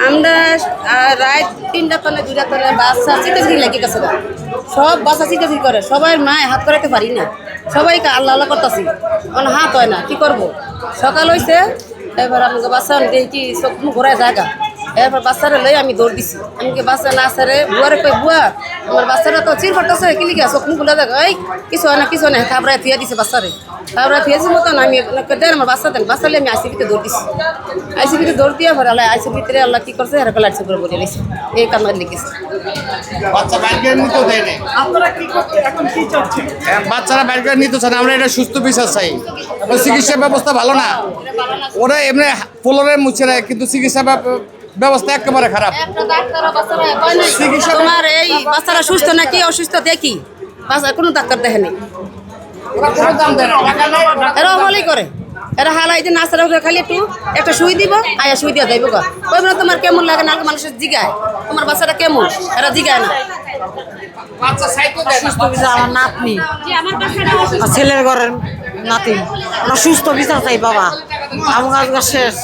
আমরা রাত 3টা তলে 2টা তলে বাচ্চা চিটাচিটি লাগে গেছে, সব বাচ্চা চিটাচিটি করে, সবাই মায় হাত করাতে পারি না, সবাইকে আল্লাহ আল্লাহ করতেছি, কোনো হাত হয় না, কি করবো? সকাল হয়েছে, এবার আমাকে বাচ্চা দেখি চোখ মুখ ঘোরায় জায়গা, এরপর বাচ্চারা লই আমি দৌড় দিছি, আমি কি বাচ্চা না সারে বুয়ারে কই বুয়া আমার বাচ্চারা তো চির করতেছে, কিলি গা চোখ মুখ গুলা দেখ, এই কিছু হয় না কিছু না, তারপরে থিয়া দিছে বাচ্চারে, তারপরে থিয়েছি মতন আমি দেন আমার বাচ্চা দেন, বাচ্চা আমি আইসিবিতে দৌড় দিছি, আইসিবিতে দৌড় দিয়ে পরে আল্লাহ আইসি ভিতরে আল্লাহ কি করছে এরকম লাইটসে করে বলে নিয়েছে, এই কামার লিখেছে। বাচ্চারা বাইর করে নিতে চান, আমরা এটা সুস্থ বিচার চাই। চিকিৎসা ব্যবস্থা ভালো না, ওরা এমনি ফ্লোরে মুছে নেয়, কিন্তু চিকিৎসা ব্যবস্থা একেবারে খারাপ। তোমার এই বাচ্চারা সুস্থ নাকি অসুস্থ দেখি, বাচ্চা কোনো ডাক্তার দেখেনি, এরা হলেই করে, এরা হালাই দিন নাচার খালি একটা সুই দিব, আয়া সুই দিয়া যাইব গা, কইব না তোমার কেমন লাগে না, মানুষের জিগায় তোমার বাচ্চাটা কেমন, এরা জিগায় না। সুস্থ বিচার আমার নাতনি, ছেলের ঘরের নাতি, আমরা সুস্থ বিচার চাই বাবা, আমার শেষ।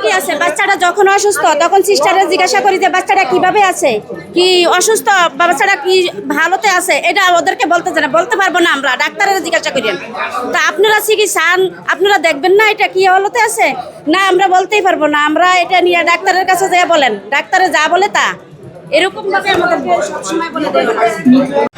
কি আছে বাচ্চাটা যখন অসুস্থ তখন সিস্টারে জিজ্ঞাসা করি যে বাচ্চাটা কিভাবে আছে, কি অসুস্থ বাচ্চাটা কি ভালোতে আছে, এটা ওদেরকে বলতে জানা, বলতে পারবো না, আমরা ডাক্তারের জিজ্ঞাসা করেন, তা আপনারা চিকিৎসান আপনারা দেখবেন না এটা কি হালতে আছে, না আমরা বলতেই পারবো না, আমরা এটা নিয়ে ডাক্তারের কাছে যা বলেন, ডাক্তারে যা বলে তা এরকম ভাবে আমাদের সবসময় বলে দেয়।